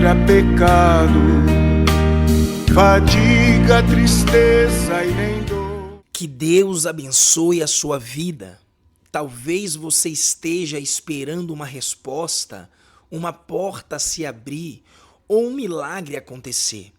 era pecado, fadiga, tristeza e nem dor. Que Deus abençoe a sua vida. Talvez você esteja esperando uma resposta, uma porta se abrir ou um milagre acontecer.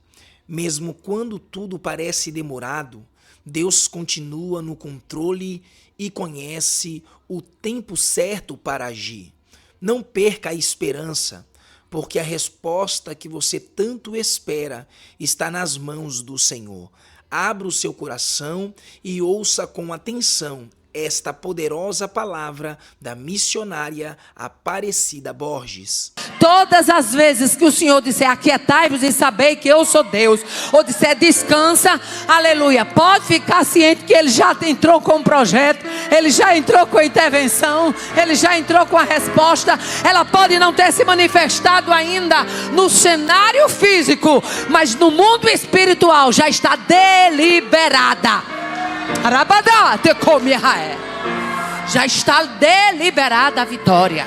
Mesmo quando tudo parece demorado, Deus continua no controle e conhece o tempo certo para agir. Não perca a esperança, porque a resposta que você tanto espera está nas mãos do Senhor. Abra o seu coração e ouça com atenção esta poderosa palavra da missionária Aparecida Borges. Todas as vezes que o Senhor disser aquietai-vos e sabei que eu sou Deus, ou disser descansa, aleluia, pode ficar ciente que Ele já entrou com um projeto, Ele já entrou com a intervenção, Ele já entrou com a resposta. Ela pode não ter se manifestado ainda no cenário físico, mas no mundo espiritual já está deliberada. Arabadá, te come Israel. Já está deliberada a vitória.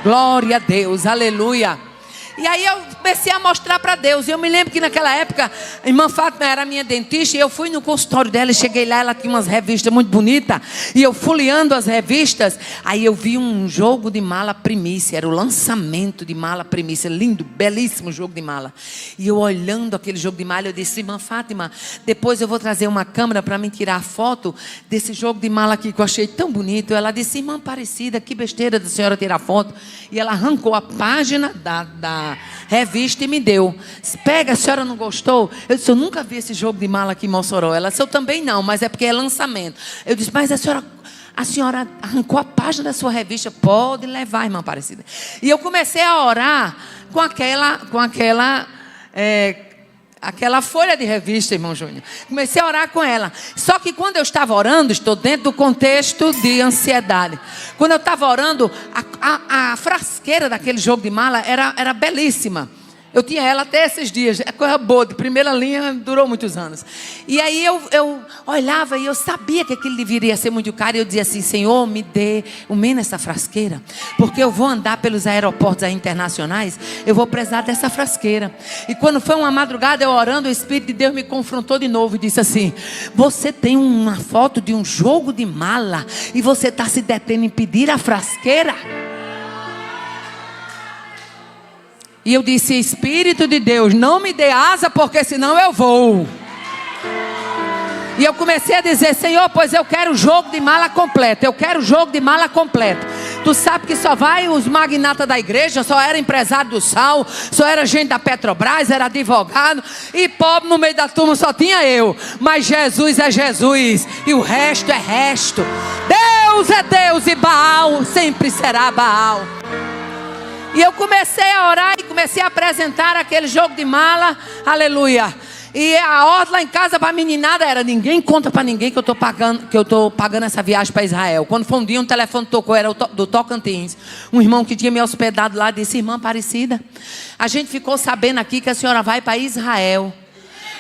Glória a Deus, aleluia. E aí eu comecei a mostrar para Deus. Eu me lembro que naquela época a irmã Fátima era minha dentista, e eu fui no consultório dela e cheguei lá, ela tinha umas revistas muito bonitas, e eu folheando as revistas, aí eu vi um jogo de mala primícia, era o lançamento de mala primícia, lindo, belíssimo jogo de mala. E eu olhando aquele jogo de mala, eu disse: irmã Fátima, depois eu vou trazer uma câmera para me tirar a foto desse jogo de mala aqui que eu achei tão bonito. Ela disse: irmã Aparecida, que besteira da senhora tirar foto. E ela arrancou a página da revista e me deu. Pega, a senhora não gostou? Eu disse: eu nunca vi esse jogo de mala aqui em Mossoró. Ela disse: eu também não, mas é porque é lançamento. Eu disse: mas a senhora arrancou a página da sua revista. Pode levar, irmã Aparecida. E eu comecei a orar com aquela folha de revista, irmão Júnior. Comecei a orar com ela. Só que quando eu estava orando, estou dentro do contexto de ansiedade. Quando eu estava orando, a frasqueira daquele jogo de mala era belíssima. Eu tinha ela até esses dias, é coisa boa, de primeira linha, durou muitos anos. E aí eu olhava e eu sabia que aquilo deveria ser muito caro. E eu dizia assim: Senhor, me dê o menos essa frasqueira, porque eu vou andar pelos aeroportos internacionais, eu vou precisar dessa frasqueira. E quando foi uma madrugada, eu orando, o Espírito de Deus me confrontou de novo e disse assim: você tem uma foto de um jogo de mala e você está se detendo em pedir a frasqueira? E eu disse: Espírito de Deus, não me dê asa, porque senão eu vou. E eu comecei a dizer: Senhor, pois eu quero o jogo de mala completo. Eu quero o jogo de mala completo. Tu sabe que só vai os magnatas da igreja, só era empresário do sal, só era gente da Petrobras, era advogado, e pobre no meio da turma só tinha eu. Mas Jesus é Jesus, e o resto é resto. Deus é Deus, e Baal sempre será Baal. E eu comecei a orar e comecei a apresentar aquele jogo de mala, aleluia. E a ordem lá em casa para a meninada era: ninguém conta para ninguém que eu estou pagando essa viagem para Israel. Quando foi um dia, um telefone tocou, era do Tocantins. Um irmão que tinha me hospedado lá disse: irmã Aparecida, a gente ficou sabendo aqui que a senhora vai para Israel.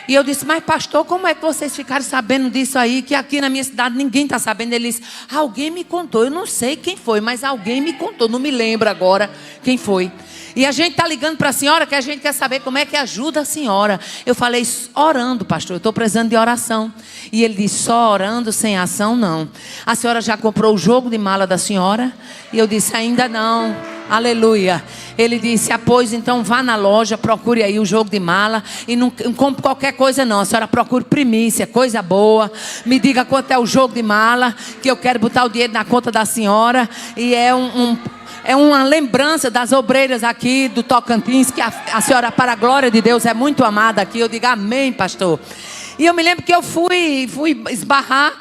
E eu disse: mas pastor, como é que vocês ficaram sabendo disso aí, que aqui na minha cidade ninguém está sabendo? Ele disse: alguém me contou, eu não sei quem foi, mas alguém me contou, não me lembro agora quem foi. E a gente está ligando para a senhora, que a gente quer saber como é que ajuda a senhora. Eu falei: orando, pastor, eu estou precisando de oração. E ele disse: só orando, sem ação não. A senhora já comprou o jogo de mala da senhora? E eu disse: ainda não. Aleluia. Ele disse: pois então vá na loja, procure aí o jogo de mala, e não compre qualquer coisa não. A senhora procure primícia, coisa boa. Me diga quanto é o jogo de mala, que eu quero botar o dinheiro na conta da senhora. E é uma lembrança das obreiras aqui do Tocantins, que a senhora, para a glória de Deus, é muito amada aqui. Eu digo: amém, pastor. E eu me lembro que eu fui esbarrar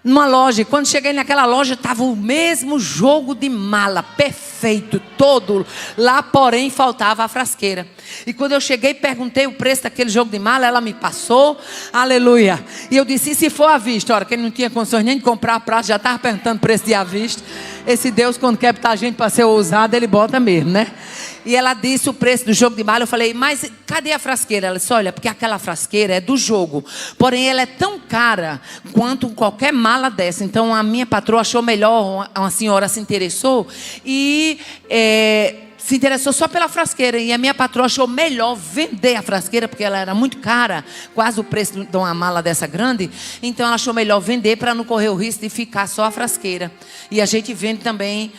numa loja, e quando cheguei naquela loja, estava o mesmo jogo de mala, perfeito, todo lá, porém faltava a frasqueira. E quando eu cheguei, perguntei o preço daquele jogo de mala, ela me passou, aleluia. E eu disse: e se for à vista? Ora, quem não tinha condições nem de comprar a prazo, já estava perguntando o preço de à vista. Esse Deus, quando quer botar a gente para ser ousado, ele bota mesmo, né? E ela disse o preço do jogo de mala. Eu falei: mas cadê a frasqueira? Ela disse: olha, porque aquela frasqueira é do jogo, porém ela é tão cara quanto qualquer mala dessa. Então a minha patroa achou melhor, uma senhora se interessou e se interessou só pela frasqueira. E a minha patroa achou melhor vender a frasqueira, porque ela era muito cara, quase o preço de uma mala dessa grande. Então ela achou melhor vender para não correr o risco de ficar só a frasqueira. E a gente vende também,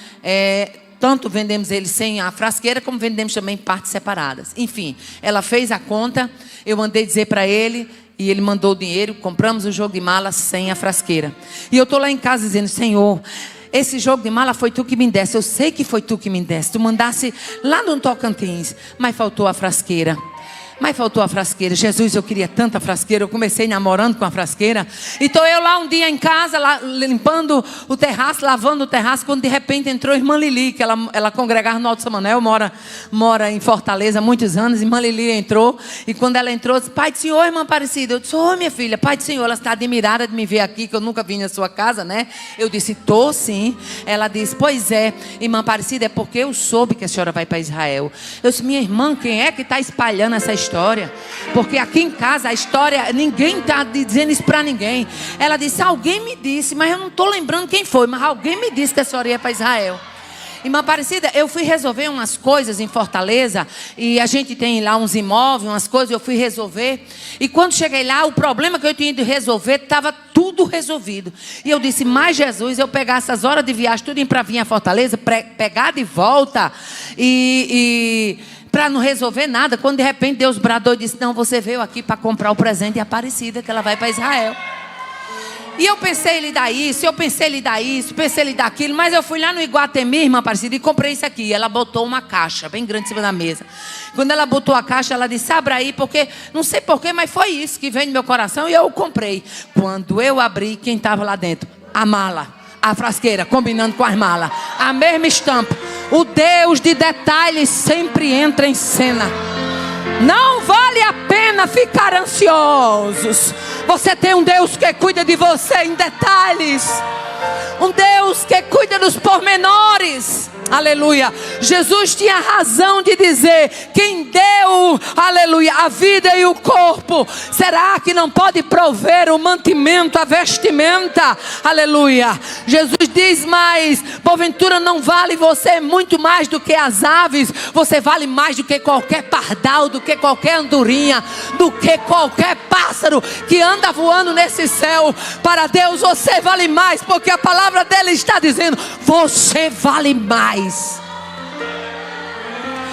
tanto vendemos ele sem a frasqueira, como vendemos também partes separadas. Enfim, ela fez a conta, eu mandei dizer para ele, e ele mandou o dinheiro, compramos o jogo de mala sem a frasqueira. E eu estou lá em casa dizendo: Senhor, esse jogo de mala foi tu que me desse. Eu sei que foi tu que me desse. Tu mandasse lá no Tocantins, mas faltou a frasqueira. Jesus, eu queria tanta frasqueira. Eu comecei namorando com a frasqueira. E estou eu lá um dia em casa, lá, limpando o terraço, lavando o terraço, quando de repente entrou a irmã Lili, que ela congregava no Alto Samuel, mora em Fortaleza há muitos anos. Irmã Lili entrou, e quando ela entrou, disse: Pai do Senhor, irmã Aparecida. Eu disse: Oi, minha filha, Pai do Senhor. Ela está admirada de me ver aqui, que eu nunca vim na sua casa, né? Eu disse: Tô sim. Ela disse: Pois é, irmã Aparecida, é porque eu soube que a senhora vai para Israel. Eu disse: Minha irmã, quem é que está espalhando essa história? Porque aqui em casa a história, ninguém está dizendo isso para ninguém. Ela disse: Alguém me disse, mas eu não estou lembrando quem foi, mas alguém me disse que a senhora ia para Israel. Irmã Aparecida, eu fui resolver umas coisas em Fortaleza, e a gente tem lá uns imóveis, umas coisas, eu fui resolver. E quando cheguei lá, o problema que eu tinha de resolver estava tudo resolvido. E eu disse: Mas Jesus, eu pegar essas horas de viagem tudo para vir a Fortaleza, pegar de volta para não resolver nada, quando de repente Deus bradou e disse: Não, você veio aqui para comprar o presente de Aparecida, que ela vai para Israel. E eu pensei em lhe dar isso, pensei em lhe dar aquilo, mas eu fui lá no Iguatemi, irmã Aparecida, e comprei isso aqui. Ela botou uma caixa bem grande em cima da mesa. Quando ela botou a caixa, ela disse: Abra aí, porque não sei porquê, mas foi isso que veio no meu coração, e eu comprei. Quando eu abri, quem estava lá dentro? A mala, a frasqueira, combinando com as malas, a mesma estampa. O Deus de detalhes sempre entra em cena. Não vale a pena ficar ansiosos. Você tem um Deus que cuida de você em detalhes, um Deus que cuida dos pormenores. Aleluia. Jesus tinha razão de dizer: quem deu, aleluia, a vida e o corpo, será que não pode prover o mantimento, a vestimenta? Aleluia. Jesus diz mais: porventura não vale você muito mais do que as aves? Você vale mais do que qualquer pardal, do que qualquer andorinha, do que qualquer pássaro que anda voando nesse céu. Para Deus você vale mais, porque a palavra dele está dizendo: você vale mais.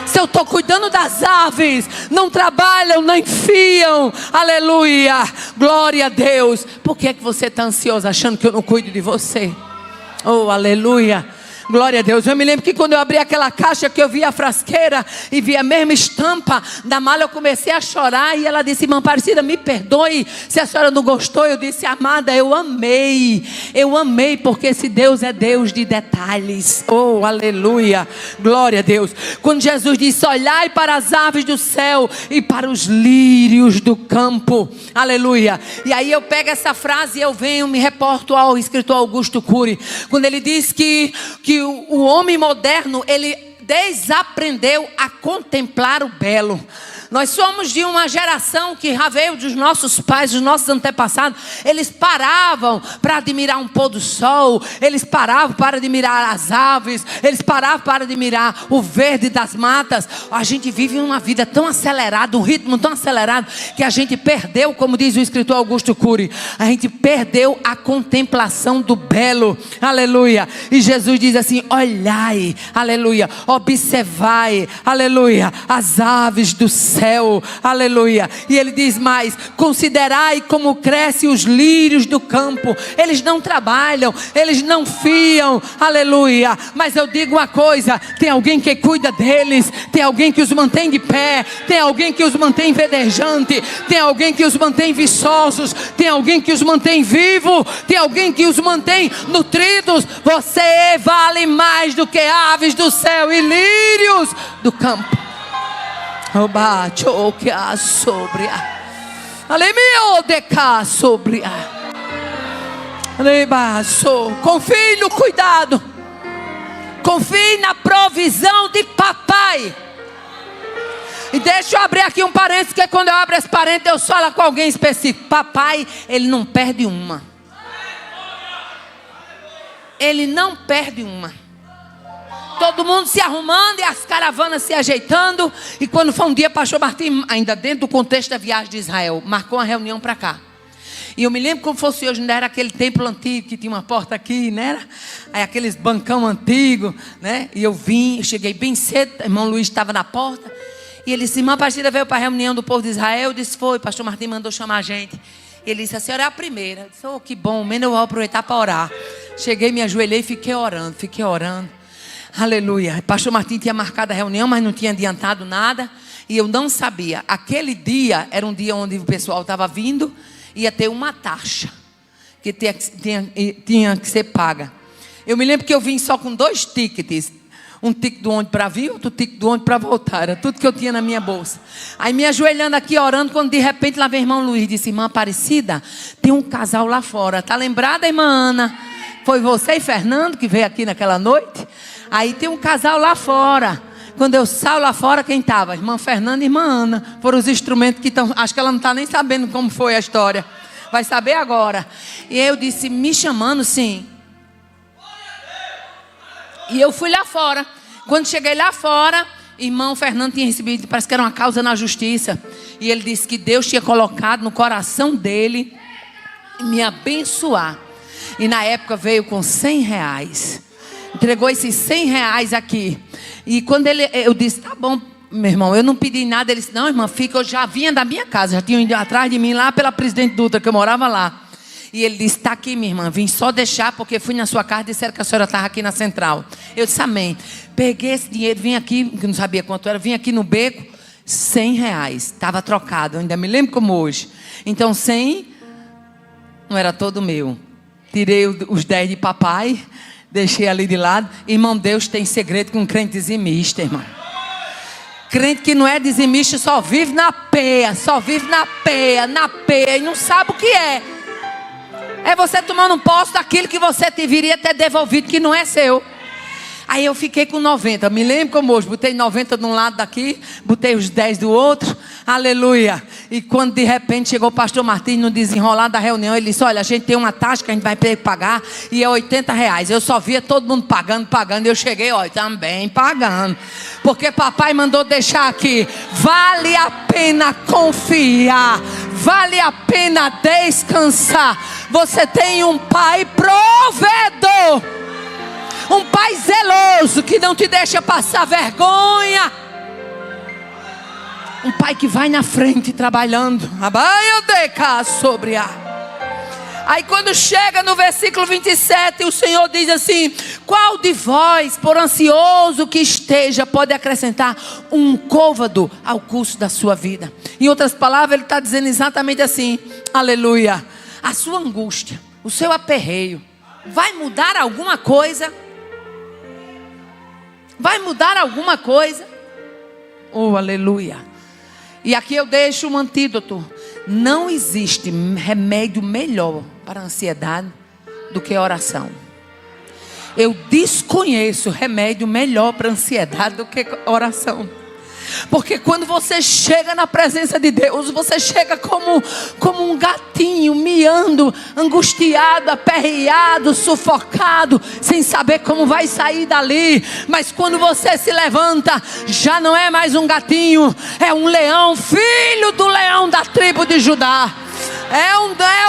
Se eu estou cuidando das aves, não trabalham, nem fiam, aleluia, glória a Deus. Por que é que você está ansioso achando que eu não cuido de você? Oh, aleluia. Glória a Deus. Eu me lembro que quando eu abri aquela caixa, que eu vi a frasqueira e vi a mesma estampa da mala, eu comecei a chorar. E ela disse: Irmã Aparecida, me perdoe se a senhora não gostou. Eu disse: Amada, eu amei, porque esse Deus é Deus de detalhes. Oh, aleluia, glória a Deus. Quando Jesus disse: olhai para as aves do céu e para os lírios do campo, aleluia. E aí eu pego essa frase e eu venho, me reporto ao escritor Augusto Cury, quando ele diz que o homem moderno, ele desaprendeu a contemplar o belo. Nós somos de uma geração que já veio dos nossos pais, dos nossos antepassados. Eles paravam para admirar um pôr do sol, eles paravam para admirar as aves, eles paravam para admirar o verde das matas. A gente vive uma vida tão acelerada, um ritmo tão acelerado, que a gente perdeu, como diz o escritor Augusto Cury, a gente perdeu a contemplação do belo, aleluia. E Jesus diz assim: olhai, aleluia, observai, aleluia, as aves do céu, aleluia. E ele diz mais: considerai como crescem os lírios do campo. Eles não trabalham, eles não fiam, aleluia. Mas eu digo uma coisa: tem alguém que cuida deles, tem alguém que os mantém de pé, tem alguém que os mantém verdejante, tem alguém que os mantém viçosos, tem alguém que os mantém vivos, tem alguém que os mantém nutridos. Você vale mais do que aves do céu e lírios do campo. Confie no cuidado, confie na provisão de papai. E deixa eu abrir aqui um parênteses, que quando eu abro esse parênteses eu falo com alguém específico. Papai, ele não perde uma. Ele não perde uma. Todo mundo se arrumando e as caravanas se ajeitando. E quando foi um dia, pastor Martim, ainda dentro do contexto da viagem de Israel, marcou uma reunião para cá. E eu me lembro como fosse hoje, não era aquele templo antigo que tinha uma porta aqui, não era? Aí aqueles bancão antigo, né? E eu cheguei bem cedo, o irmão Luiz estava na porta. E ele disse, irmã Partida veio para a reunião do povo de Israel. Eu disse, foi, pastor Martim mandou chamar a gente. Ele disse, a senhora é a primeira. Eu disse, oh, que bom, menos eu vou aproveitar para orar. Cheguei, me ajoelhei e fiquei orando. Aleluia. Pastor Martim tinha marcado a reunião, mas não tinha adiantado nada. E eu não sabia. Aquele dia era um dia onde o pessoal estava vindo. Ia ter uma taxa que tinha que ser paga. Eu me lembro que eu vim só com 2 tickets. Um ticket do ônibus para vir, outro ticket do ônibus para voltar. Era tudo que eu tinha na minha bolsa. Aí me ajoelhando aqui, orando, quando de repente lá vem o irmão Luiz. Disse, irmã Aparecida, tem um casal lá fora. Tá lembrada, irmã Ana? Foi você e Fernando que veio aqui naquela noite? Aí tem um casal lá fora. Quando eu saio lá fora, quem estava? Irmã Fernanda e irmã Ana. Foram os instrumentos que estão... Acho que ela não está nem sabendo como foi a história. Vai saber agora. E eu disse, me chamando, sim. E eu fui lá fora. Quando cheguei lá fora, irmão Fernando tinha recebido, parece que era uma causa na justiça. E ele disse que Deus tinha colocado no coração dele me abençoar. E na época veio com R$100. Entregou esses R$100 aqui. E quando eu disse, tá bom, meu irmão, eu não pedi nada. Ele disse, não, irmã, fica, eu já vinha da minha casa. Já tinha ido atrás de mim lá pela Presidente Dutra, que eu morava lá. E ele disse, está aqui, minha irmã, vim só deixar, porque fui na sua casa e disseram que a senhora estava aqui na central. Eu disse, amém. Peguei esse dinheiro, vim aqui, que não sabia quanto era, vim aqui no beco, R$100. Estava trocado, eu ainda me lembro como hoje. Então 100 não era todo meu. Tirei os 10 de papai, deixei ali de lado. Irmão, Deus tem segredo com crente dizimista, irmão. Crente que não é dizimista só vive na peia, e não sabe o que é. É você tomando posse daquilo que você deveria ter devolvido, que não é seu. Aí eu fiquei com 90, me lembro como hoje, botei 90 de um lado daqui, botei os 10 do outro, aleluia. E quando de repente chegou o pastor Martim no desenrolar da reunião, ele disse, olha, a gente tem uma taxa que a gente vai ter que pagar, e é R$80. Eu só via todo mundo pagando, e eu cheguei, olha, também pagando. Porque papai mandou deixar aqui, vale a pena confiar, vale a pena descansar. Você tem um pai provedor. Um pai zeloso que não te deixa passar vergonha. Um pai que vai na frente trabalhando. Aí quando chega no versículo 27, o Senhor diz assim, qual de vós, por ansioso que esteja, pode acrescentar um côvado ao curso da sua vida? Em outras palavras, ele está dizendo exatamente assim, aleluia. A sua angústia, o seu aperreio, vai mudar alguma coisa? Vai mudar alguma coisa? Oh, aleluia. E aqui eu deixo um antídoto. Não existe remédio melhor para a ansiedade do que a oração. Eu desconheço remédio melhor para a ansiedade do que a oração. Porque quando você chega na presença de Deus, você chega como um gatinho, miando, angustiado, aperreado, sufocado, sem saber como vai sair dali. Mas quando você se levanta, já não é mais um gatinho, é um leão, filho do leão da tribo de Judá. É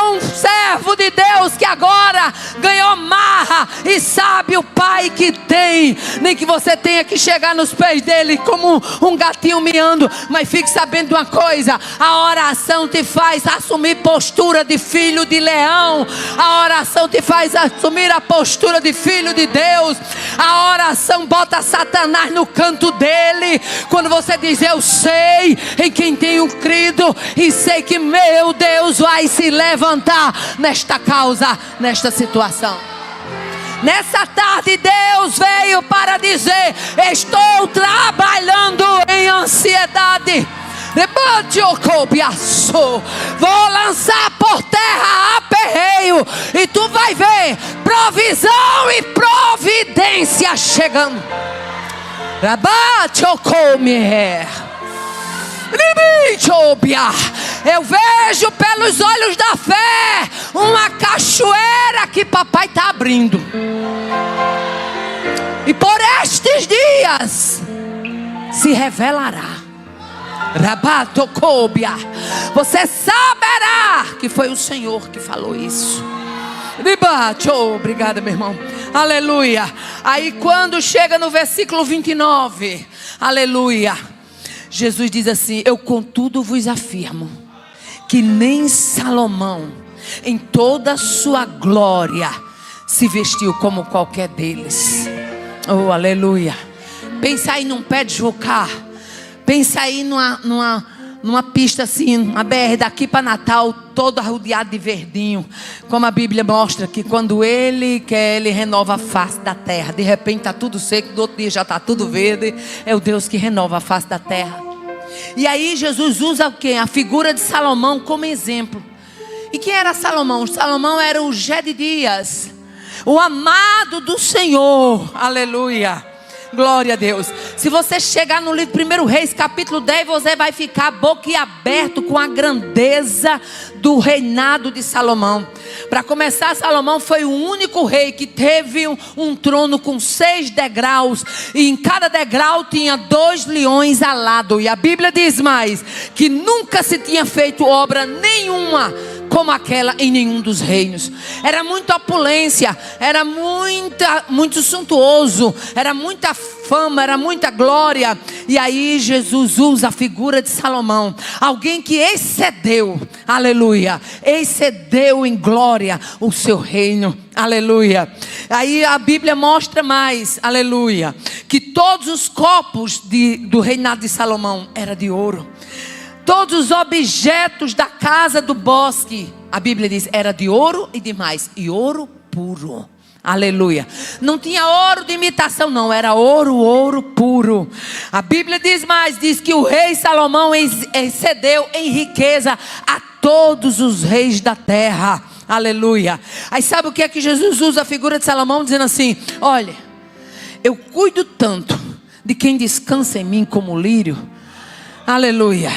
um servo de Deus que agora ganhou marra e sabe o pai que tem. Nem que você tenha que chegar nos pés dele como um gatinho miando. Mas fique sabendo de uma coisa: a oração te faz assumir postura de filho de leão. A oração te faz assumir a postura de filho de Deus. A oração bota Satanás no canto dele. Quando você diz, eu sei em quem tenho crido e sei que meu Deus vai se levantar nesta causa, nesta situação. Nessa tarde Deus veio para dizer: estou trabalhando em ansiedade. Vou lançar por terra aperreio e tu vai ver provisão e providência chegando. Eu vejo pelos olhos da fé uma cachoeira que papai está abrindo. E por estes dias se revelará. Rabatocóbia. Você saberá que foi o Senhor que falou isso. Obrigada, meu irmão. Aleluia. Aí quando chega no versículo 29, aleluia, Jesus diz assim: eu contudo vos afirmo que nem Salomão em toda a sua glória se vestiu como qualquer deles. Oh, aleluia. Pensa aí num pé de jucá. Pensa aí numa pista assim, uma BR daqui para Natal, toda rodeada de verdinho. Como a Bíblia mostra que quando Ele quer, Ele renova a face da terra. De repente está tudo seco, do outro dia já está tudo verde. É o Deus que renova a face da terra. E aí Jesus usa o quê? A figura de Salomão como exemplo. E quem era Salomão? Salomão era o Gedidias, o amado do Senhor. Aleluia. Glória a Deus. Se você chegar no livro 1 Reis, capítulo 10, você vai ficar boquiaberto com a grandeza do reinado de Salomão. Para começar, Salomão foi o único rei que teve um trono com 6 degraus. E em cada degrau tinha 2 leões alados. E a Bíblia diz mais, que nunca se tinha feito obra nenhuma como aquela em nenhum dos reinos. Era muita opulência, era muito suntuoso, era muita fama, era muita glória. E aí Jesus usa a figura de Salomão, alguém que excedeu, aleluia, excedeu em glória o seu reino, aleluia. Aí a Bíblia mostra mais, aleluia, que todos os copos do reinado de Salomão eram de ouro. Todos os objetos da casa do bosque, a Bíblia diz, era de ouro e demais, e ouro puro. Aleluia. Não tinha ouro de imitação, não, era ouro puro. A Bíblia diz mais, diz que o rei Salomão excedeu em riqueza a todos os reis da terra. Aleluia. Aí sabe o que é que Jesus usa a figura de Salomão, dizendo assim: olha, eu cuido tanto de quem descansa em mim como lírio. Aleluia.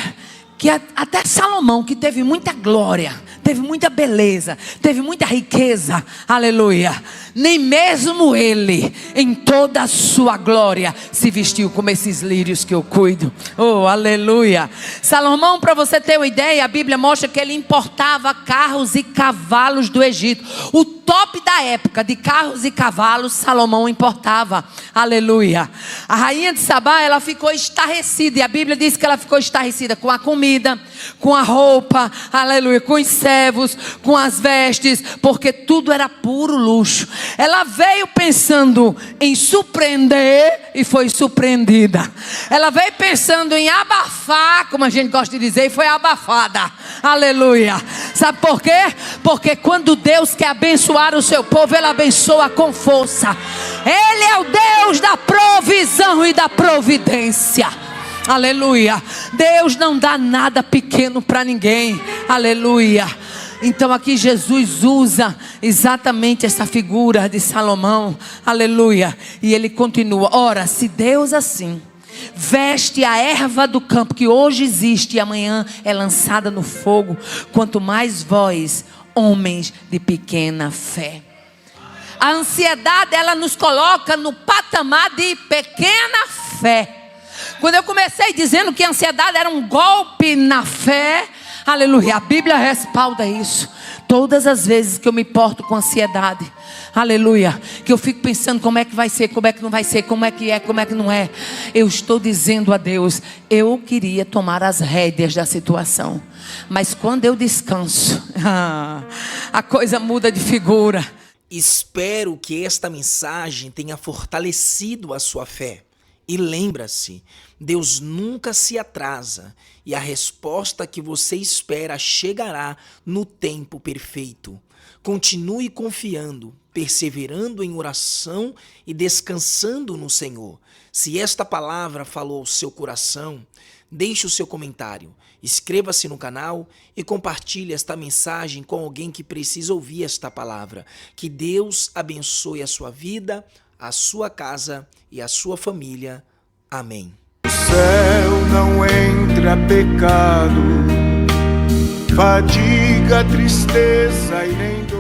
Que até Salomão, que teve muita glória, teve muita beleza, teve muita riqueza, aleluia, nem mesmo ele, em toda a sua glória, se vestiu como esses lírios que eu cuido. Oh, aleluia. Salomão, para você ter uma ideia, a Bíblia mostra que ele importava carros e cavalos do Egito. O top da época de carros e cavalos, Salomão importava. Aleluia. A rainha de Sabá, ela ficou estarrecida, e a Bíblia diz que ela ficou estarrecida com a comida, com a roupa, aleluia, com os servos, com as vestes, porque tudo era puro luxo. Ela veio pensando em surpreender e foi surpreendida. Ela veio pensando em abafar, como a gente gosta de dizer, e foi abafada. Aleluia. Sabe por quê? Porque quando Deus quer abençoar o seu povo, Ele abençoa com força. Ele é o Deus da provisão e da providência. Aleluia. Deus não dá nada pequeno para ninguém. Aleluia. Então aqui Jesus usa exatamente essa figura de Salomão. Aleluia. E ele continua: ora, se Deus assim veste a erva do campo, que hoje existe e amanhã é lançada no fogo, quanto mais vós, homens de pequena fé. A ansiedade, ela nos coloca no patamar de pequena fé. Quando eu comecei dizendo que a ansiedade era um golpe na fé, aleluia, a Bíblia respalda isso. Todas as vezes que eu me porto com ansiedade, aleluia, que eu fico pensando como é que vai ser, como é que não vai ser, como é que é, como é que não é, eu estou dizendo a Deus: eu queria tomar as rédeas da situação, mas quando eu descanso, a coisa muda de figura. Espero que esta mensagem tenha fortalecido a sua fé. E lembra-se, Deus nunca se atrasa e a resposta que você espera chegará no tempo perfeito. Continue confiando, perseverando em oração e descansando no Senhor. Se esta palavra falou ao seu coração, deixe o seu comentário, inscreva-se no canal e compartilhe esta mensagem com alguém que precisa ouvir esta palavra. Que Deus abençoe a sua vida, a sua casa e a sua família. Amém. No céu não entra pecado, fadiga, tristeza e nem dor.